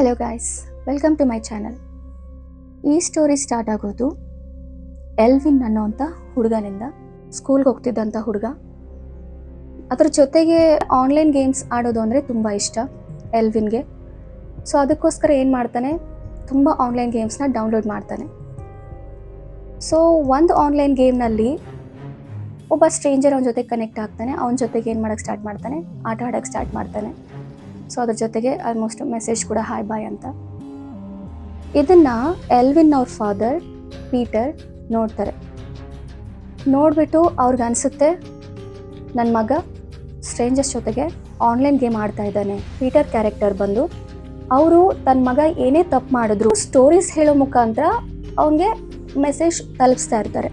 Hello guys, welcome to my channel. ಈ story start ಆಗೋದು Elvin ಅನ್ನೋಂಥ ಹುಡುಗನಿಂದ. ಸ್ಕೂಲ್ಗೆ ಹೋಗ್ತಿದ್ದಂಥ ಹುಡುಗ. ಅದ್ರ ಜೊತೆಗೆ ಆನ್ಲೈನ್ ಗೇಮ್ಸ್ ಆಡೋದು ಅಂದರೆ ತುಂಬ ಇಷ್ಟ ಎಲ್ವಿನ್ಗೆ. ಸೊ ಅದಕ್ಕೋಸ್ಕರ ಏನು ಮಾಡ್ತಾನೆ, ತುಂಬ ಆನ್ಲೈನ್ ಗೇಮ್ಸ್ನ ಡೌನ್ಲೋಡ್ ಮಾಡ್ತಾನೆ. ಸೊ ಒಂದು ಆನ್ಲೈನ್ ಗೇಮ್ನಲ್ಲಿ ಒಬ್ಬ ಸ್ಟ್ರೇಂಜರ್ ಅವನ ಜೊತೆ ಕನೆಕ್ಟ್ ಆಗ್ತಾನೆ. ಅವನ ಜೊತೆಗೆ ಏನು ಮಾಡೋಕ್ಕೆ ಸ್ಟಾರ್ಟ್ ಮಾಡ್ತಾನೆ, ಆಟ ಆಡೋಕ್ಕೆ ಸ್ಟಾರ್ಟ್ ಮಾಡ್ತಾನೆ. ಸೊ ಅದ್ರ ಜೊತೆಗೆ ಆಲ್ಮೋಸ್ಟ್ ಮೆಸೇಜ್ ಕೂಡ ಹಾಯ್ ಬಾಯ್ ಅಂತ. ಇದನ್ನು ಎಲ್ವಿನ್ ಅವ್ರ ಫಾದರ್ ಪೀಟರ್ ನೋಡ್ತಾರೆ. ನೋಡಿಬಿಟ್ಟು ಅವ್ರಿಗೆ ಅನಿಸುತ್ತೆ, ನನ್ನ ಮಗ ಸ್ಟ್ರೇಂಜರ್ಸ್ ಜೊತೆಗೆ ಆನ್ಲೈನ್ ಗೇಮ್ ಆಡ್ತಾ ಇದ್ದಾನೆ. ಪೀಟರ್ ಕ್ಯಾರೆಕ್ಟರ್ ಬಂದು ಅವರು ತನ್ನ ಮಗ ಏನೇ ತಪ್ಪು ಮಾಡಿದ್ರು ಸ್ಟೋರೀಸ್ ಹೇಳೋ ಮುಖಾಂತರ ಅವನಿಗೆ ಮೆಸೇಜ್ ತಲುಪಿಸ್ತಾ ಇರ್ತಾರೆ.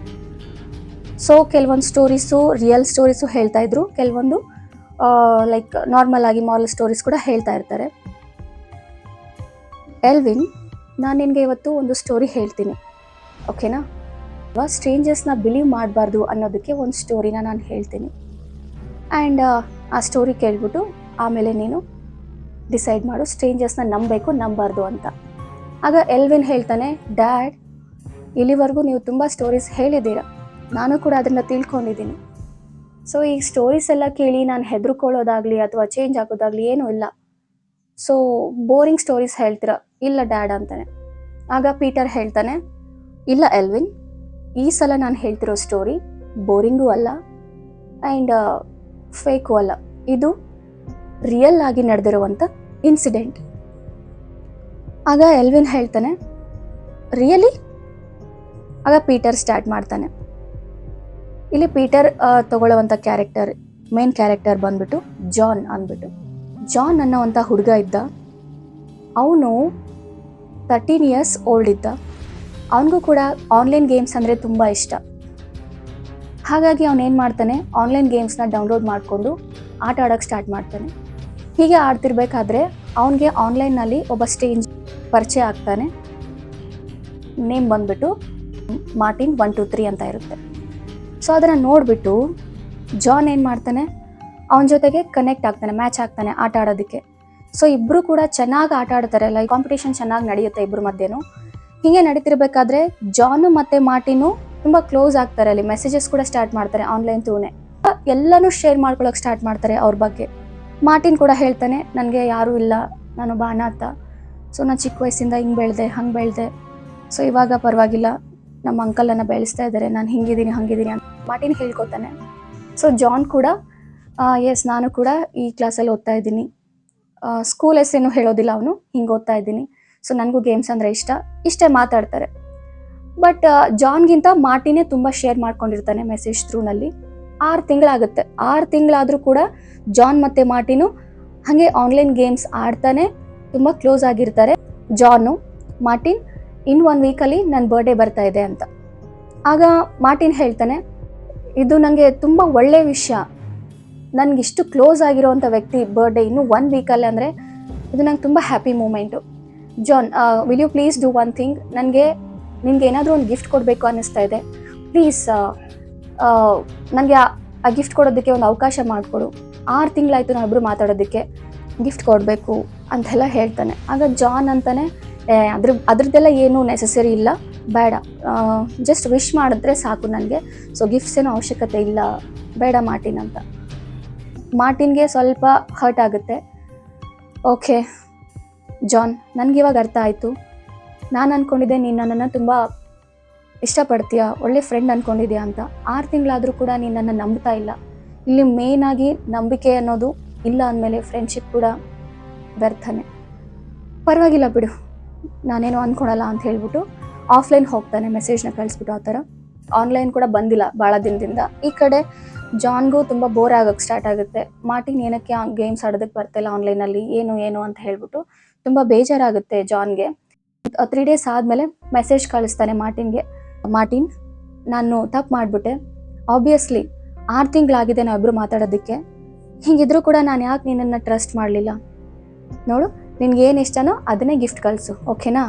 ಸೊ ಕೆಲವೊಂದು ಸ್ಟೋರೀಸು ರಿಯಲ್ ಸ್ಟೋರೀಸು ಹೇಳ್ತಾ ಇದ್ರು, ಕೆಲವೊಂದು ಲೈಕ್ ನಾರ್ಮಲ್ ಆಗಿ ಮಾರಲ್ ಸ್ಟೋರೀಸ್ ಕೂಡ ಹೇಳ್ತಾ ಇರ್ತಾರೆ. ಎಲ್ವಿನ್, ನಾನು ನಿನಗೆ ಇವತ್ತು ಒಂದು ಸ್ಟೋರಿ ಹೇಳ್ತೀನಿ, ಓಕೆನಾ? ಸ್ಟ್ರೇಂಜರ್ಸ್ನ ಬಿಲೀವ್ ಮಾಡಬಾರ್ದು ಅನ್ನೋದಕ್ಕೆ ಒಂದು ಸ್ಟೋರಿನ ನಾನು ಹೇಳ್ತೀನಿ. ಆ್ಯಂಡ್ ಆ ಸ್ಟೋರಿ ಕೇಳ್ಬಿಟ್ಟು ಆಮೇಲೆ ನೀನು ಡಿಸೈಡ್ ಮಾಡು ಸ್ಟ್ರೇಂಜರ್ಸ್ನ ನಂಬಬೇಕು ನಂಬಾರ್ದು ಅಂತ. ಆಗ ಎಲ್ವಿನ್ ಹೇಳ್ತಾನೆ, ಡ್ಯಾಡ್, ಇಲ್ಲಿವರೆಗೂ ನೀವು ತುಂಬ ಸ್ಟೋರೀಸ್ ಹೇಳಿದ್ದೀರ, ನಾನು ಕೂಡ ಅದನ್ನು ತಿಳ್ಕೊಂಡಿದ್ದೀನಿ. ಸೊ ಈ ಸ್ಟೋರೀಸ್ ಎಲ್ಲ ಕೇಳಿ ನಾನು ಹೆದರ್ಕೊಳ್ಳೋದಾಗಲಿ ಅಥವಾ ಚೇಂಜ್ ಆಗೋದಾಗಲಿ ಏನೂ ಇಲ್ಲ. ಸೊ ಬೋರಿಂಗ್ ಸ್ಟೋರೀಸ್ ಹೇಳ್ತೀರ. ಇಲ್ಲ ಡ್ಯಾಡ್ ಅಂತಾನೆ. ಆಗ ಪೀಟರ್ ಹೇಳ್ತಾನೆ, ಇಲ್ಲ ಎಲ್ವಿನ್, ಈ ಸಲ ನಾನು ಹೇಳ್ತಿರೋ ಸ್ಟೋರಿ ಬೋರಿಂಗೂ ಅಲ್ಲ ಆ್ಯಂಡ್ ಫೇಕು ಅಲ್ಲ. ಇದು ರಿಯಲ್ ಆಗಿ ನಡೆದಿರುವಂಥ ಇನ್ಸಿಡೆಂಟ್. ಆಗ ಎಲ್ವಿನ್ ಹೇಳ್ತಾನೆ, ರಿಯಲಿ? ಆಗ ಪೀಟರ್ ಸ್ಟಾರ್ಟ್ ಮಾಡ್ತಾನೆ. ಇಲ್ಲಿ ಪೀಟರ್ ತಗೊಳ್ಳೋವಂಥ ಕ್ಯಾರೆಕ್ಟರ್, ಮೇನ್ ಕ್ಯಾರೆಕ್ಟರ್ ಬಂದ್ಬಿಟ್ಟು ಜಾನ್ ಅಂದ್ಬಿಟ್ಟು. ಜಾನ್ ಅನ್ನೋವಂಥ ಹುಡುಗ ಇದ್ದ. ಅವನು 13 years ಓಲ್ಡ್ ಇದ್ದ. ಅವನಿಗೂ ಕೂಡ ಆನ್ಲೈನ್ ಗೇಮ್ಸ್ ಅಂದರೆ ತುಂಬ ಇಷ್ಟ. ಹಾಗಾಗಿ ಅವನೇನು ಮಾಡ್ತಾನೆ, ಆನ್ಲೈನ್ ಗೇಮ್ಸ್ನ ಡೌನ್ಲೋಡ್ ಮಾಡಿಕೊಂಡು ಆಟ ಆಡೋಕ್ಕೆ ಸ್ಟಾರ್ಟ್ ಮಾಡ್ತಾನೆ. ಹೀಗೆ ಆಡ್ತಿರ್ಬೇಕಾದ್ರೆ ಅವನಿಗೆ ಆನ್ಲೈನ್ನಲ್ಲಿ ಒಬ್ಬ ಸ್ಟ್ರೇಂಜ್ ಪರಿಚಯ ಆಗ್ತಾನೆ. ನೇಮ್ ಬಂದ್ಬಿಟ್ಟು ಮಾರ್ಟಿನ್ 1 2 3 ಅಂತ ಇರುತ್ತೆ. ಸೊ ಅದನ್ನು ನೋಡಿಬಿಟ್ಟು ಜಾನ್ ಏನು ಮಾಡ್ತಾನೆ, ಅವನ ಜೊತೆಗೆ ಕನೆಕ್ಟ್ ಆಗ್ತಾನೆ, ಮ್ಯಾಚ್ ಆಗ್ತಾನೆ ಆಟ ಆಡೋದಕ್ಕೆ. ಸೊ ಇಬ್ಬರು ಕೂಡ ಚೆನ್ನಾಗಿ ಆಟ ಆಡ್ತಾರೆ. ಲೈಕ್ ಕಾಂಪಿಟೇಷನ್ ಚೆನ್ನಾಗಿ ನಡೆಯುತ್ತೆ ಇಬ್ಬರು ಮಧ್ಯೆನೂ. ಹೀಗೆ ನಡೀತಿರ್ಬೇಕಾದ್ರೆ ಜಾನು ಮತ್ತು ಮಾರ್ಟಿನು ತುಂಬ ಕ್ಲೋಸ್ ಆಗ್ತಾರೆ. ಅಲ್ಲಿ ಮೆಸೇಜಸ್ ಕೂಡ ಸ್ಟಾರ್ಟ್ ಮಾಡ್ತಾರೆ ಆನ್ಲೈನ್ ಥ್ರೂನೇ. ಎಲ್ಲನೂ ಶೇರ್ ಮಾಡ್ಕೊಳ್ಳೋಕೆ ಸ್ಟಾರ್ಟ್ ಮಾಡ್ತಾರೆ ಅವ್ರ ಬಗ್ಗೆ. ಮಾರ್ಟಿನ್ ಕೂಡ ಹೇಳ್ತಾನೆ, ನನಗೆ ಯಾರೂ ಇಲ್ಲ, ನಾನೊಬ್ಬ ಅನಾಥ. ಸೊ ನಾನು ಚಿಕ್ಕ ವಯಸ್ಸಿಂದ ಹಿಂಗೆ ಬೆಳೆದೆ, ಹಂಗೆ ಬೆಳೆದೆ. ಸೊ ಇವಾಗ ಪರವಾಗಿಲ್ಲ, ನಮ್ಮ ಅಂಕಲನ್ನು ಬೆಳೆಸ್ತಾ ಇದ್ದಾರೆ, ನಾನು ಹಿಂಗಿದ್ದೀನಿ ಹಂಗಿದ್ದೀನಿ ಅಂತ ಮಾರ್ಟಿನ್ ಹೇಳ್ಕೊತಾನೆ. ಸೊ ಜಾನ್ ಕೂಡ ಎಸ್, ನಾನು ಕೂಡ ಈ ಕ್ಲಾಸಲ್ಲಿ ಓದ್ತಾ ಇದ್ದೀನಿ, ಸ್ಕೂಲ್ ಹೆಸರೇನು ಹೇಳೋದಿಲ್ಲ ಅವನು, ಹಿಂಗೆ ಓದ್ತಾ ಇದ್ದೀನಿ. ಸೊ ನನಗೂ ಗೇಮ್ಸ್ ಅಂದರೆ ಇಷ್ಟೇ ಮಾತಾಡ್ತಾರೆ. ಬಟ್ ಜಾನ್ಗಿಂತ ಮಾರ್ಟಿನೇ ತುಂಬ ಶೇರ್ ಮಾಡ್ಕೊಂಡಿರ್ತಾನೆ ಮೆಸೇಜ್ ಥ್ರೂನಲ್ಲಿ. 6 ತಿಂಗಳಾಗುತ್ತೆ. 6 ತಿಂಗಳಾದರೂ ಕೂಡ ಜಾನ್ ಮತ್ತು ಮಾರ್ಟಿನು ಹಾಗೆ ಆನ್ಲೈನ್ ಗೇಮ್ಸ್ ಆಡ್ತಾನೆ ತುಂಬ ಕ್ಲೋಸ್ ಆಗಿರ್ತಾರೆ. ಜಾನು, ಮಾರ್ಟಿನ್, ಇನ್ನು 1 ವೀಕಲ್ಲಿ ನನ್ನ ಬರ್ಡೇ ಬರ್ತಾ ಇದೆ ಅಂತ. ಆಗ ಮಾರ್ಟಿನ್ ಹೇಳ್ತಾನೆ, ಇದು ನನಗೆ ತುಂಬ ಒಳ್ಳೆಯ ವಿಷಯ, ನನಗಿಷ್ಟು ಕ್ಲೋಸ್ ಆಗಿರೋವಂಥ ವ್ಯಕ್ತಿ ಬರ್ಡೇ ಇನ್ನು 1 ವೀಕಲ್ಲಿ ಅಂದರೆ ಇದು ನಂಗೆ ತುಂಬ happy moment. John, will you please do one thing, ನಿನಗೆ ಏನಾದರೂ ಒಂದು ಗಿಫ್ಟ್ ಕೊಡಬೇಕು ಅನ್ನಿಸ್ತಾ ಇದೆ, ಪ್ಲೀಸ್ ನನಗೆ ಆ ಗಿಫ್ಟ್ ಕೊಡೋದಕ್ಕೆ ಒಂದು ಅವಕಾಶ ಮಾಡಿಕೊಡು. 6 ತಿಂಗಳಾಯಿತು ನಾವಿಬ್ಬರು ಮಾತಾಡೋದಕ್ಕೆ, ಗಿಫ್ಟ್ ಕೊಡಬೇಕು ಅಂತೆಲ್ಲ ಹೇಳ್ತಾನೆ. ಆಗ ಜಾನ್ ಅಂತಾನೆ, ಅದ್ರದ್ದೆಲ್ಲ ಏನೂ ನೆಸಸರಿ ಇಲ್ಲ, ಬೇಡ, ಜಸ್ಟ್ ವಿಶ್ ಮಾಡಿದ್ರೆ ಸಾಕು ನನಗೆ. ಸೊ ಗಿಫ್ಟ್ಸ್ ಏನೋ ಅವಶ್ಯಕತೆ ಇಲ್ಲ, ಬೇಡ ಮಾರ್ಟಿನ್ ಅಂತ. ಮಾರ್ಟಿನ್ಗೆ ಸ್ವಲ್ಪ ಹರ್ಟ್ ಆಗುತ್ತೆ. ಓಕೆ ಜಾನ್, ನನಗಿವಾಗ ಅರ್ಥ ಆಯಿತು. ನಾನು ಅಂದ್ಕೊಂಡಿದ್ದೆ ನೀನು ನನ್ನನ್ನು ತುಂಬ ಇಷ್ಟಪಡ್ತೀಯ, ಒಳ್ಳೆ ಫ್ರೆಂಡ್ ಅಂದ್ಕೊಂಡಿದ್ಯಾ ಅಂತ. 6 ತಿಂಗಳಾದರೂ ಕೂಡ ನೀನು ನನ್ನ ನಂಬ್ತಾ ಇಲ್ಲ. ಇಲ್ಲಿ ಮೇಯ್ನಾಗಿ ನಂಬಿಕೆ ಅನ್ನೋದು ಇಲ್ಲ ಅಂದಮೇಲೆ ಫ್ರೆಂಡ್ಶಿಪ್ ಕೂಡ ವ್ಯರ್ಥನೆ. ಪರವಾಗಿಲ್ಲ ಬಿಡು, ನಾನೇನೋ ಅಂದ್ಕೊಳಲ್ಲ ಅಂತ ಹೇಳ್ಬಿಟ್ಟು ಆಫ್ಲೈನ್ ಹೋಗ್ತಾನೆ, ಮೆಸೇಜ್ನ ಕಳಿಸ್ಬಿಟ್ಟು. ಆ ಥರ ಆನ್ಲೈನ್ ಕೂಡ ಬಂದಿಲ್ಲ ಭಾಳ ದಿನದಿಂದ. ಈ ಕಡೆ ಜಾನ್ಗೂ ತುಂಬ ಬೋರ್ ಆಗೋಕ್ಕೆ ಸ್ಟಾರ್ಟ್ ಆಗುತ್ತೆ. ಮಾರ್ಟಿನ್ ಏನಕ್ಕೆ ಗೇಮ್ಸ್ ಆಡೋದಕ್ಕೆ ಬರ್ತಾಯಿಲ್ಲ ಆನ್ಲೈನಲ್ಲಿ, ಏನು ಅಂತ ಹೇಳ್ಬಿಟ್ಟು ತುಂಬ ಬೇಜಾರಾಗುತ್ತೆ ಜಾನ್ಗೆ. 3 days ಆದಮೇಲೆ ಮೆಸೇಜ್ ಕಳಿಸ್ತಾನೆ ಮಾರ್ಟಿನ್ಗೆ, ಮಾರ್ಟಿನ್, ನಾನು ತಪ್ಪು ಮಾಡಿಬಿಟ್ಟೆ, ಆಬ್ವಿಯಸ್ಲಿ 6 ತಿಂಗಳಾಗಿದೆ ನಾವಿಬ್ಬರು ಮಾತಾಡೋದಕ್ಕೆ. ಹೀಗಿದ್ರೂ ಕೂಡ ನಾನು ಯಾಕೆ ನಿನ್ನನ್ನು ಟ್ರಸ್ಟ್ ಮಾಡಲಿಲ್ಲ? ನೋಡು, ನಿನ್ಗೆ ಏನು ಇಷ್ಟನೋ ಅದನ್ನೇ ಗಿಫ್ಟ್ ಕಳಿಸು, ಓಕೆನಾ?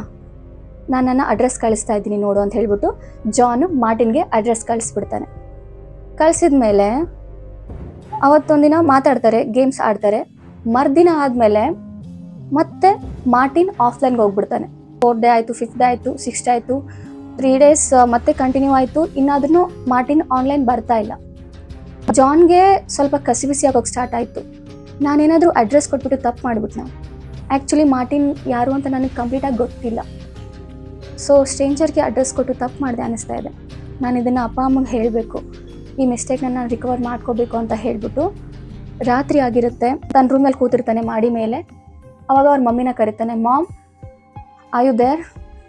ನಾನು ನನ್ನ ಅಡ್ರೆಸ್ ಕಳಿಸ್ತಾ ಇದ್ದೀನಿ ನೋಡು ಅಂತ ಹೇಳ್ಬಿಟ್ಟು ಜಾನು ಮಾರ್ಟಿನ್ಗೆ ಅಡ್ರೆಸ್ ಕಳಿಸ್ಬಿಡ್ತಾನೆ. ಕಳಿಸಿದ ಮೇಲೆ ಅವತ್ತೊಂದಿನ ಮಾತಾಡ್ತಾರೆ, ಗೇಮ್ಸ್ ಆಡ್ತಾರೆ. ಮರುದಿನ ಆದಮೇಲೆ ಮತ್ತೆ ಮಾರ್ಟಿನ್ ಆಫ್ಲೈನ್ಗೆ ಹೋಗ್ಬಿಡ್ತಾನೆ. 4th ಡೇ ಆಯಿತು, 5th ಡೇ ಆಯಿತು, 6th ಡೇ ಆಯಿತು, 3 ಡೇಸ್ ಮತ್ತೆ ಕಂಟಿನ್ಯೂ ಆಯಿತು. ಇನ್ನಾದ್ರೂ ಮಾರ್ಟಿನ್ ಆನ್ಲೈನ್ ಬರ್ತಾ ಇಲ್ಲ. ಜಾನ್ಗೆ ಸ್ವಲ್ಪ ಕಸಿಬಿಸಿ ಆಗೋಕ್ಕೆ ಸ್ಟಾರ್ಟ್ ಆಯಿತು. ನಾನೇನಾದರೂ ಅಡ್ರೆಸ್ ಕೊಟ್ಬಿಟ್ಟು ತಪ್ಪು ಮಾಡಿಬಿಟ್ನ. ಆ್ಯಕ್ಚುಲಿ ಮಾರ್ಟಿನ್ ಯಾರು ಅಂತ ನನಗೆ ಕಂಪ್ಲೀಟಾಗಿ ಗೊತ್ತಿಲ್ಲ. ಸೊ ಸ್ಟ್ರೇಂಜರ್ಗೆ ಅಡ್ರೆಸ್ ಕೊಟ್ಟು ತಪ್ಪು ಮಾಡಿದೆ ಅನ್ನಿಸ್ತಾ ಇದೆ. ನಾನು ಇದನ್ನು ಅಪ್ಪ ಅಮ್ಮಗೆ ಹೇಳಬೇಕು, ಈ ಮಿಸ್ಟೇಕ್ನ ನಾನು ರಿಕವರ್ ಮಾಡ್ಕೋಬೇಕು ಅಂತ ಹೇಳಿಬಿಟ್ಟು ರಾತ್ರಿ ಆಗಿರುತ್ತೆ. ತನ್ನ ರೂಮಲ್ಲಿ ಕೂತಿರ್ತಾನೆ ಮಾಡಿ ಮೇಲೆ. ಅವಾಗ ಅವ್ರ ಮಮ್ಮಿನ ಕರೀತಾನೆ, ಮಾಮ್ ಆರ್ ಯು ದೇರ್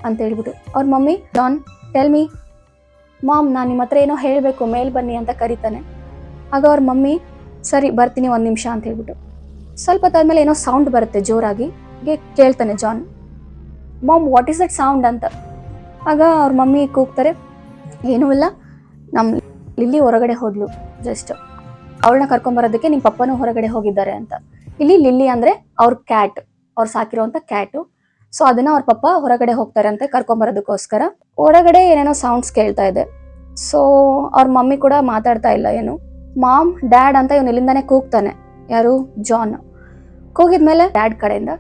ಅಂತ ಹೇಳ್ಬಿಟ್ಟು. ಅವ್ರ mummy, John tell me. Mom ನಾನು ನಿಮ್ಮ ಹತ್ರ ಏನೋ ಹೇಳಬೇಕು, ಮೇಲ್ ಬನ್ನಿ ಅಂತ ಕರೀತಾನೆ. ಆಗ ಅವ್ರ ಮಮ್ಮಿ, ಸರಿ ಬರ್ತೀನಿ 1 ನಿಮಿಷ ಅಂತ ಹೇಳ್ಬಿಟ್ಟು. ಸ್ವಲ್ಪ ಹೊತ್ತಾದ್ಮೇಲೆ ಏನೋ ಸೌಂಡ್ ಬರುತ್ತೆ ಜೋರಾಗಿ. ಕೇಳ್ತಾನೆ John, mom what is that sound ಅಂತ. ಆಗ ಅವ್ರ ಮಮ್ಮಿ ಕೂಗ್ತಾರೆ, ಏನೂ ಇಲ್ಲ, ನಮ್ಮ ಲಿಲ್ಲಿ ಹೊರಗಡೆ ಹೋದ್ಲು, ಜಸ್ಟ್ ಅವಳನ್ನ ಕರ್ಕೊಂಬರೋದಕ್ಕೆ ನಿಮ್ಮ ಪಪ್ಪನೂ ಹೊರಗಡೆ ಹೋಗಿದ್ದಾರೆ ಅಂತ. ಇಲ್ಲಿ ಲಿಲ್ಲಿ ಅಂದರೆ ಅವ್ರ ಕ್ಯಾಟ್, ಅವ್ರು ಸಾಕಿರೋಂಥ ಕ್ಯಾಟು. ಸೊ ಅದನ್ನ ಅವ್ರ ಪಪ್ಪ ಹೊರಗಡೆ ಹೋಗ್ತಾರೆ ಅಂತೆ ಕರ್ಕೊಂಬರೋದಕ್ಕೋಸ್ಕರ. ಹೊರಗಡೆ ಏನೇನೋ ಸೌಂಡ್ಸ್ ಕೇಳ್ತಾ ಇದೆ. ಸೊ ಅವ್ರ ಮಮ್ಮಿ ಕೂಡ ಮಾತಾಡ್ತಾ ಇಲ್ಲ ಏನು. ಮಾಮ್ ಡ್ಯಾಡ್ ಅಂತ ಇವನು ಇಲ್ಲಿಂದಾನೆ ಕೂಗ್ತಾನೆ. ಯಾರು? ಜಾನ್. ಕೂಗಿದ್ಮೇಲೆ ಡ್ಯಾಡ್ ಕಡೆಯಿಂದ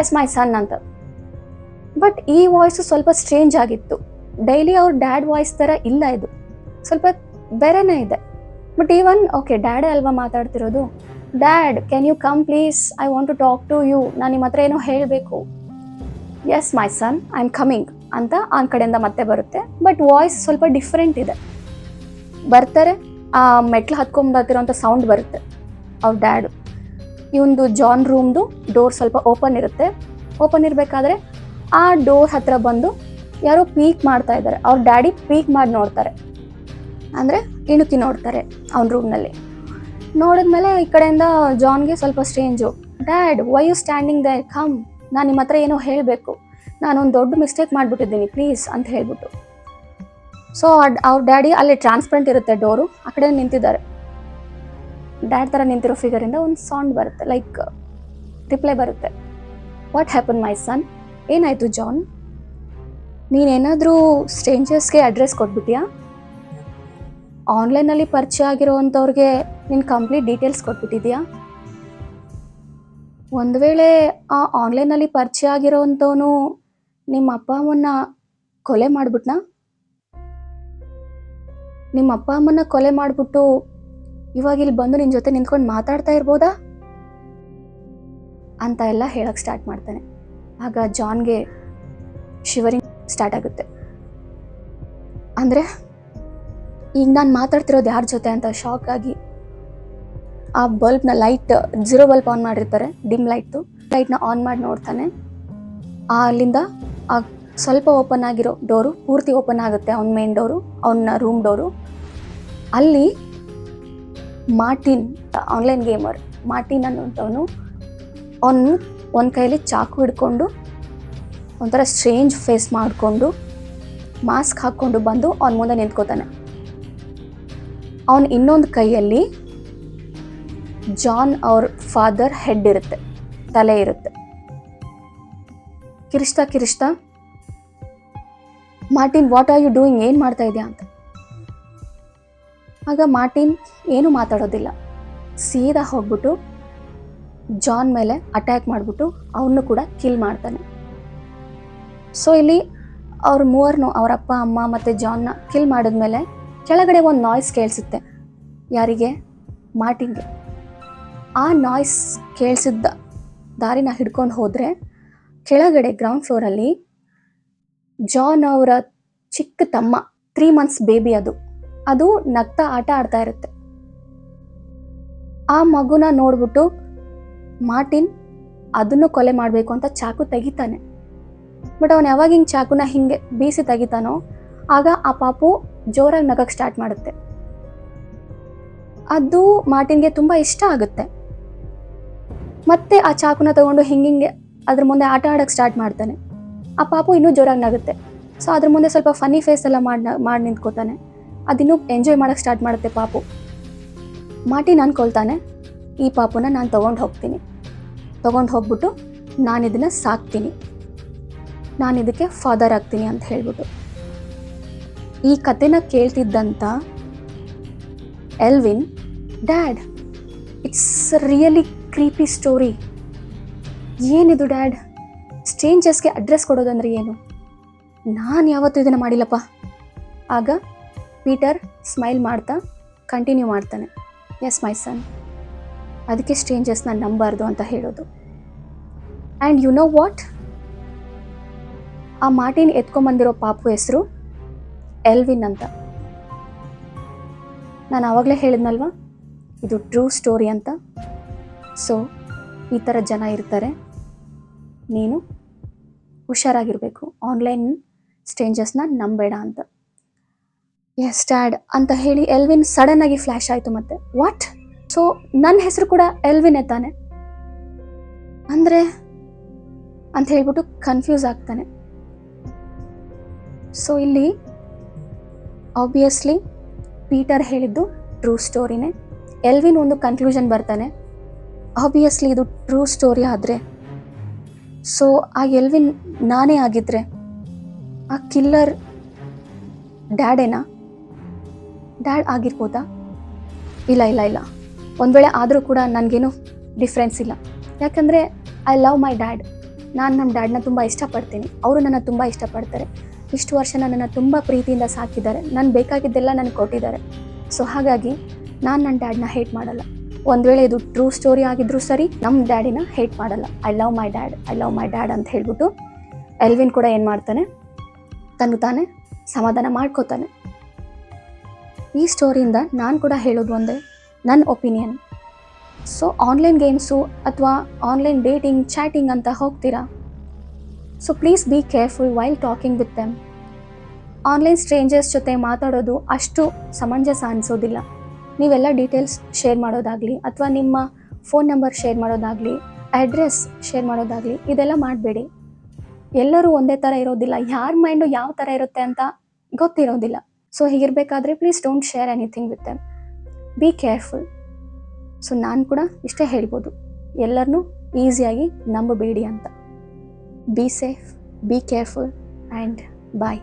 ಎಸ್ ಮೈ ಸನ್ ಅಂತ. ಬಟ್ ಈ ವಾಯ್ಸು ಸ್ವಲ್ಪ ಸ್ಟ್ರೇಂಜ್ ಆಗಿತ್ತು. ಡೈಲಿ ಅವ್ರ ಡ್ಯಾಡ್ ವಾಯ್ಸ್ ಥರ ಇಲ್ಲ, ಇದು ಸ್ವಲ್ಪ ಬೇರೆನೇ ಇದೆ. ಬಟ್ ಈವನ್ ಓಕೆ ಡ್ಯಾಡೇ ಅಲ್ವಾ ಮಾತಾಡ್ತಿರೋದು. Dad can you come please, I want to talk to you, ನಾನು ನಿಮ್ಮ ಹತ್ರ ಏನೋ ಹೇಳಬೇಕು. Yes my son I am coming ಅಂತ ಅವನ ಕಡೆಯಿಂದ ಮತ್ತೆ ಬರುತ್ತೆ. ಬಟ್ ವಾಯ್ಸ್ ಸ್ವಲ್ಪ ಡಿಫ್ರೆಂಟ್ ಇದೆ. ಬರ್ತಾರೆ, ಆ ಮೆಟ್ಲು ಹತ್ಕೊಂಡ್ಬರ್ತಿರೋಂಥ ಸೌಂಡ್ ಬರುತ್ತೆ. ಅವ್ರ ಡ್ಯಾಡು ಇವಂದು ಜಾನ್ ರೂಮ್ದು ಡೋರ್ ಸ್ವಲ್ಪ ಓಪನ್ ಇರುತ್ತೆ. ಓಪನ್ ಇರಬೇಕಾದ್ರೆ ಆ ಡೋರ್ ಹತ್ರ ಬಂದು ಯಾರೋ ಪೀಕ್ ಮಾಡ್ತಾ ಇದ್ದಾರೆ. ಅವ್ರ ಡ್ಯಾಡಿ ಪೀಕ್ ಮಾಡಿ ನೋಡ್ತಾರೆ, ಅಂದರೆ ಇಣುಕಿ ನೋಡ್ತಾರೆ ಅವ್ನ ರೂಮ್ನಲ್ಲಿ. ನೋಡಿದ್ಮೇಲೆ ಈ ಕಡೆಯಿಂದ ಜಾನ್ಗೆ ಸ್ವಲ್ಪ strange. Dad why you standing there, come, ನಾನು ನಿಮ್ಮ ಹತ್ರ ಏನೋ ಹೇಳಬೇಕು, ನಾನೊಂದು ದೊಡ್ಡ ಮಿಸ್ಟೇಕ್ ಮಾಡಿಬಿಟ್ಟಿದ್ದೀನಿ ಪ್ಲೀಸ್ ಅಂತ ಹೇಳ್ಬಿಟ್ಟು. ಸೊ ಅವ್ರ ಡ್ಯಾಡಿ ಅಲ್ಲಿ ಟ್ರಾನ್ಸ್ಪರೆಂಟ್ ಇರುತ್ತೆ ಡೋರು, ಆ ಕಡೆ ನಿಂತಿದ್ದಾರೆ. ಡ್ಯಾಡ್ ಥರ ನಿಂತಿರೋ ಫಿಗರಿಂದ ಒಂದು ಸೌಂಡ್ ಬರುತ್ತೆ, ಲೈಕ್ ರಿಪ್ಲೈ ಬರುತ್ತೆ. ವಾಟ್ ಹ್ಯಾಪನ್ ಮೈ ಸನ್, ಏನಾಯಿತು ಜಾನ್, ನೀನೇನಾದರೂ ಸ್ಟ್ರೇಂಜರ್ಸ್ಗೆ ಅಡ್ರೆಸ್ ಕೊಟ್ಬಿಟ್ಯಾ? ಆನ್ಲೈನಲ್ಲಿ ಪರಿಚಯ ಆಗಿರೋವಂಥವ್ರಿಗೆ ನೀನು ಕಂಪ್ಲೀಟ್ ಡೀಟೇಲ್ಸ್ ಕೊಟ್ಬಿಟ್ಟಿದ್ಯಾ? ಒಂದು ವೇಳೆ ಆ ಆನ್ಲೈನಲ್ಲಿ ಪರಿಚಯ ಆಗಿರೋವಂಥವನು ನಿಮ್ಮ ಅಪ್ಪ ಅಮ್ಮನ್ನ ಕೊಲೆ ಮಾಡಿಬಿಟ್ನಾ? ನಿಮ್ಮ ಅಪ್ಪ ಅಮ್ಮನ್ನ ಕೊಲೆ ಮಾಡಿಬಿಟ್ಟು ಇವಾಗ ಇಲ್ಲಿ ಬಂದು ನಿನ್ನ ಜೊತೆ ನಿಂತ್ಕೊಂಡು ಮಾತಾಡ್ತಾ ಇರ್ಬೋದಾ ಅಂತ ಎಲ್ಲ ಹೇಳಕ್ಕೆ ಸ್ಟಾರ್ಟ್ ಮಾಡ್ತಾನೆ. ಆಗ ಜಾನ್ಗೆ ಶಿವರಿಂಗ್ ಸ್ಟಾರ್ಟ್ ಆಗುತ್ತೆ. ಅಂದರೆ ಈಗ ನಾನು ಮಾತಾಡ್ತಿರೋದು ಯಾರ ಜೊತೆ ಅಂತ ಶಾಕ್ ಆಗಿ ಆ ಬಲ್ಬ್ನ ಲೈಟ್ 0 ಬಲ್ಬ್ ಆನ್ ಮಾಡಿರ್ತಾರೆ, ಡಿಮ್ ಲೈಟ್ನ ಆನ್ ಮಾಡಿ ನೋಡ್ತಾನೆ. ಅಲ್ಲಿಂದ ಆ ಸ್ವಲ್ಪ ಓಪನ್ ಆಗಿರೋ ಡೋರು ಪೂರ್ತಿ ಓಪನ್ ಆಗುತ್ತೆ. ಅವ್ನ ಮೇನ್ ಡೋರು, ಅವನ ರೂಮ್ ಡೋರು. ಅಲ್ಲಿ ಮಾರ್ಟಿನ್, ಆನ್ಲೈನ್ ಗೇಮರ್ ಮಾರ್ಟಿನ್ ಅನ್ನೋಂಥವನು, ಅವನು ಒಂದು ಕೈಯಲ್ಲಿ ಚಾಕು ಹಿಡ್ಕೊಂಡು ಒಂಥರ ಸ್ಟ್ರೇಂಜ್ ಫೇಸ್ ಮಾಡಿಕೊಂಡು ಮಾಸ್ಕ್ ಹಾಕ್ಕೊಂಡು ಬಂದು ಅವನ ಮುಂದೆ ನಿಂತ್ಕೋತಾನೆ. ಅವನ ಇನ್ನೊಂದು ಕೈಯಲ್ಲಿ ಜಾನ್ ಅವ್ರ ಫಾದರ್ ಹೆಡ್ ಇರುತ್ತೆ, ತಲೆ ಇರುತ್ತೆ. ಕಿರಿಸ್ತಾ Martin what are you doing, ಏನು ಮಾಡ್ತಾ ಇದೆಯಾ ಅಂತ. ಆಗ ಮಾರ್ಟಿನ್ ಏನು ಮಾತಾಡೋದಿಲ್ಲ, ಸೀದಾ ಹೋಗ್ಬಿಟ್ಟು ಜಾನ್ ಮೇಲೆ ಅಟ್ಯಾಕ್ ಮಾಡಿಬಿಟ್ಟು ಅವನು ಕೂಡ ಕಿಲ್ ಮಾಡ್ತಾನೆ. ಸೊ ಇಲ್ಲಿ ಅವ್ರ ಮೂವರನ್ನು, ಅವ್ರ ಅಪ್ಪ ಅಮ್ಮ ಮತ್ತು ಜಾನ್ನ ಕಿಲ್ ಮಾಡಿದ್ಮೇಲೆ ಕೆಳಗಡೆ ಒಂದು ನಾಯ್ಸ್ ಕೇಳಿಸುತ್ತೆ. ಯಾರಿಗೆ? ಮಾರ್ಟಿನ್ಗೆ. ಆ ನಾಯ್ಸ್ ಕೇಳಿಸಿದ್ದ ದಾರಿನ ಹಿಡ್ಕೊಂಡು ಹೋದರೆ ಕೆಳಗಡೆ ಗ್ರೌಂಡ್ ಫ್ಲೋರಲ್ಲಿ ಜಾನ್ ಅವರ ಚಿಕ್ಕ ತಮ್ಮ, 3 months ಬೇಬಿ, ಅದು ನಗ್ತಾ ಆಟ ಆಡ್ತಾ ಇರುತ್ತೆ. ಆ ಮಗುನ ನೋಡ್ಬಿಟ್ಟು ಮಾರ್ಟಿನ್ ಅದನ್ನು ಕೊಲೆ ಮಾಡಬೇಕು ಅಂತ ಚಾಕು ತೆಗಿತಾನೆ. ಬಟ್ ಅವನು ಯಾವಾಗ ಹಿಂಗೆ ಚಾಕುನ ಹಿಂಗೆ ಬೀಸಿ ತೆಗಿತಾನೋ ಆಗ ಆ ಪಾಪು ಜೋರಾಗಿ ನಗಕ್ಕೆ ಸ್ಟಾರ್ಟ್ ಮಾಡುತ್ತೆ. ಅದು ಮಾರ್ಟಿನ್ಗೆ ತುಂಬ ಇಷ್ಟ ಆಗುತ್ತೆ. ಮತ್ತೆ ಆ ಚಾಕುನ ತಗೊಂಡು ಹಿಂಗೆ ಅದ್ರ ಮುಂದೆ ಆಟ ಆಡೋಕ್ಕೆ ಸ್ಟಾರ್ಟ್ ಮಾಡ್ತಾನೆ. ಆ ಪಾಪು ಇನ್ನೂ ಜೋರಾಗಿ ನಗುತ್ತೆ. ಸೊ ಅದ್ರ ಮುಂದೆ ಸ್ವಲ್ಪ ಫನ್ನಿ ಫೇಸ್ ಎಲ್ಲ ಮಾಡಿ ನಿಂತ್ಕೋತಾನೆ. ಅದಿನ್ನೂ ಎಂಜಾಯ್ ಮಾಡೋಕ್ಕೆ ಸ್ಟಾರ್ಟ್ ಮಾಡುತ್ತೆ ಪಾಪು. ಮಾರ್ಟಿನ್ ಅನ್ಕೊಳ್ತಾನೆ, ಈ ಪಾಪುನ ನಾನು ತೊಗೊಂಡು ಹೋಗ್ಬಿಟ್ಟು ನಾನು ಇದನ್ನು ಸಾಕ್ತೀನಿ, ನಾನು ಇದಕ್ಕೆ ಫಾದರ್ ಆಗ್ತೀನಿ ಅಂತ ಹೇಳ್ಬಿಟ್ಟು. ಈ ಕತೆನ ಕೇಳ್ತಿದ್ದಂಥ Elvin, dad it's really creepy story, ಏನಿದು ಡ್ಯಾಡ್, ಸ್ಟ್ರೇಂಜರ್ಸ್ಗೆ ಅಡ್ರೆಸ್ ಕೊಡೋದಂದ್ರೆ ಏನು? ನಾನು ಯಾವತ್ತೂ ಇದನ್ನು ಮಾಡಿಲ್ಲಪ್ಪ. ಆಗ ಪೀಟರ್ ಸ್ಮೈಲ್ ಮಾಡ್ತಾ ಕಂಟಿನ್ಯೂ ಮಾಡ್ತಾನೆ, ಎಸ್ ಮೈ ಸನ್, ಅದಕ್ಕೆ ಸ್ಟ್ರೇಂಜರ್ಸ್ನ ನಂಬಾರ್ದು ಅಂತ ಹೇಳೋದು. ಆ್ಯಂಡ್ ಯು ನೋ ವಾಟ್, ಆ ಮಾರ್ಟಿನ್ ಎತ್ಕೊಂಬಂದಿರೋ ಪಾಪು ಹೆಸರು ಎಲ್ವಿನ್ ಅಂತ. ನಾನು ಆವಾಗಲೇ ಹೇಳಿದ್ನಲ್ವ ಇದು ಟ್ರೂ ಸ್ಟೋರಿ ಅಂತ. ಸೊ ಈ ಥರ ಜನ ಇರ್ತಾರೆ, ನೀನು ಹುಷಾರಾಗಿರಬೇಕು, ಆನ್ಲೈನ್ ಸ್ಟ್ರೇಂಜರ್ಸ್ನ ನಂಬೇಡ ಅಂತ. ಎಸ್ ಡ್ಯಾಡ್ ಅಂತ ಹೇಳಿ ಎಲ್ವಿನ್ ಸಡನ್ನಾಗಿ ಫ್ಲ್ಯಾಶ್ ಆಯಿತು. ಮತ್ತೆ ವಾಟ್? ಸೊ ನನ್ನ ಹೆಸರು ಕೂಡ ಎಲ್ವಿನ್ ತಾನೆ ಅಂದರೆ ಅಂತ ಹೇಳ್ಬಿಟ್ಟು ಕನ್ಫ್ಯೂಸ್ ಆಗ್ತಾನೆ. ಸೊ ಇಲ್ಲಿ ಆಬ್ವಿಯಸ್ಲಿ ಪೀಟರ್ ಹೇಳಿದ್ದು ಟ್ರೂ ಸ್ಟೋರಿನೇ. ಎಲ್ವಿನ್ ಒಂದು ಕನ್ಕ್ಲೂಷನ್ ಬರ್ತಾನೆ, ಆಬ್ವಿಯಸ್ಲಿ ಇದು ಟ್ರೂ ಸ್ಟೋರಿ ಆದರೆ ಸೊ ಆ ಎಲ್ವಿನ್ ನಾನೇ ಆಗಿದ್ರೆ ಆ ಕಿಲ್ಲರ್ ಡ್ಯಾಡೇನಾ? ಡ್ಯಾಡ್ ಆಗಿರ್ಬೋದಾ? ಇಲ್ಲ ಇಲ್ಲ ಇಲ್ಲ, ಒಂದು ವೇಳೆ ಆದರೂ ಕೂಡ ನನಗೇನು ಡಿಫ್ರೆನ್ಸ್ ಇಲ್ಲ. ಯಾಕಂದರೆ ಐ ಲವ್ ಮೈ ಡ್ಯಾಡ್. ನಾನು ನಮ್ಮ ಡ್ಯಾಡ್ನ ತುಂಬ ಇಷ್ಟಪಡ್ತೀನಿ, ಅವರು ನನ್ನ ತುಂಬ ಇಷ್ಟಪಡ್ತಾರೆ. ಇಷ್ಟು ವರ್ಷ ನನ್ನನ್ನು ತುಂಬ ಪ್ರೀತಿಯಿಂದ ಸಾಕಿದ್ದಾರೆ, ನಾನು ಬೇಕಾಗಿದ್ದೆಲ್ಲ ನನಗೆ ಕೊಟ್ಟಿದ್ದಾರೆ. ಸೊ ಹಾಗಾಗಿ ನಾನು ನನ್ನ ಡ್ಯಾಡ್ನ ಹೇಟ್ ಮಾಡಲ್ಲ. ಒಂದು ವೇಳೆ ಇದು ಟ್ರೂ ಸ್ಟೋರಿ ಆಗಿದ್ರೂ ಸರಿ, ನಮ್ಮ ಡ್ಯಾಡಿನ ಹೇಟ್ ಮಾಡಲ್ಲ. I love my dad, I love my dad ಅಂತ ಹೇಳ್ಬಿಟ್ಟು ಎಲ್ವಿನ್ ಕೂಡ ಏನು ಮಾಡ್ತಾನೆ, ತನ್ನ ತಾನೇ ಸಮಾಧಾನ ಮಾಡ್ಕೋತಾನೆ. ಈ ಸ್ಟೋರಿಯಿಂದ ನಾನು ಕೂಡ ಹೇಳೋದು ಒಂದೇ, ನನ್ನ ಒಪಿನಿಯನ್. ಸೊ ಆನ್ಲೈನ್ ಗೇಮ್ಸು ಅಥವಾ ಆನ್ಲೈನ್ ಡೇಟಿಂಗ್, ಚಾಟಿಂಗ್ ಅಂತ ಹೋಗ್ತೀರಾ, so please be careful while talking with them. Online stranger's ಜೊತೆ ಮಾತಾಡೋದು ಅಷ್ಟು ಸಮಂಜಸ ಅನಿಸೋದಿಲ್ಲ. ನೀವೆಲ್ಲ ಡೀಟೇಲ್ಸ್ ಶೇರ್ ಮಾಡೋದಾಗಲಿ ಅಥವಾ ನಿಮ್ಮ ಫೋನ್ ನಂಬರ್ ಶೇರ್ ಮಾಡೋದಾಗಲಿ, ಅಡ್ರೆಸ್ ಶೇರ್ ಮಾಡೋದಾಗಲಿ, ಇದೆಲ್ಲ ಮಾಡಬೇಡಿ. ಎಲ್ಲರೂ ಒಂದೇ ಥರ ಇರೋದಿಲ್ಲ, ಯಾರ ಮೈಂಡು ಯಾವ ಥರ ಇರುತ್ತೆ ಅಂತ ಗೊತ್ತಿರೋದಿಲ್ಲ. ಸೊ ಹೀಗಿರಬೇಕಾದ್ರೆ please don't share anything with them, be careful. So ನಾನು ಕೂಡ ಇಷ್ಟೇ ಹೇಳ್ಬೋದು, ಎಲ್ಲರನ್ನೂ ಈಸಿಯಾಗಿ ನಂಬಬೇಡಿ ಅಂತ. Be safe, be careful and bye.